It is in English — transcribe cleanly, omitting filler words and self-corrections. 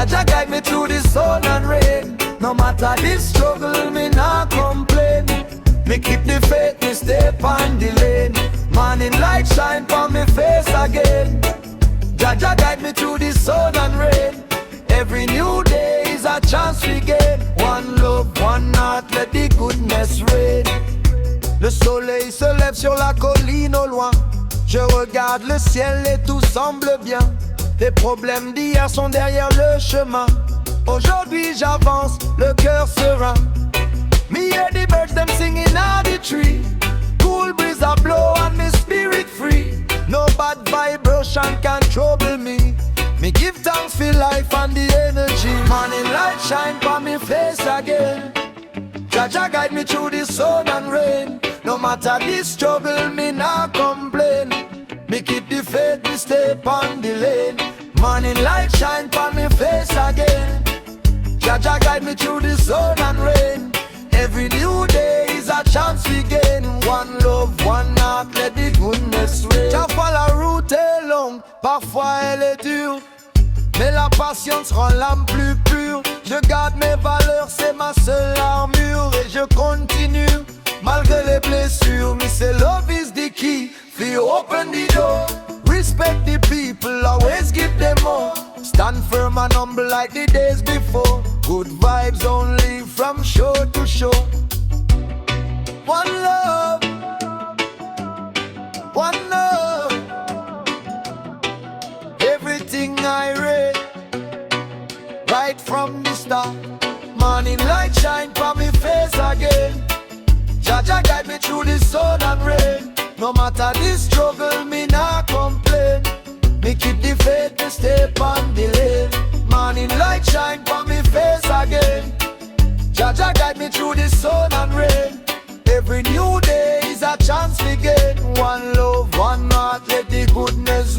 Jah guide me through the sun and rain. No matter the struggle, me not complain. Me keep the faith, me stay on the lane. Morning light shine on me face again. Jah guide me through the sun and rain. Every new day is a chance we gain. One love, one heart, let the goodness reign. Le soleil se lève sur la colline au loin. Je regarde le ciel et tout semble bien. Les problèmes d'hier sont derrière le chemin. Aujourd'hui j'avance, le cœur serein. Me hear the birds them singing on the tree. Cool breeze a blow and me spirit free. No bad vibration can trouble me. Me give thanks for life and the energy. Morning light shine on me face again. Jah guide me through the sun and rain. No matter the struggle, me not complain. Me keep the faith, me stay on the lane. Morning light shine on me face again. Jah guide me through the sun and rain. Every new day is a chance we gain. One love, one heart, let the goodness reign. Jah la route est longue, parfois elle est dure, mais la patience rend l'âme plus pure. Je garde mes valeurs, c'est ma seule armure. Et je continue, malgré les blessures. Me say love is the key, fi open the door. Respect the people, always give them more. Stand firm and humble like the days before. Good vibes only from shore to shore. One love, one love. Everything I read, right from the start. Morning light shine from me face again. Jah guide me through the sun and rain. No matter the struggle, me not complain. Me keep the faith, me stay on the lane. Morning light shine from me face again. Jah guide me through the sun and rain. Every new day is a chance we gain. One love, one heart, let the goodness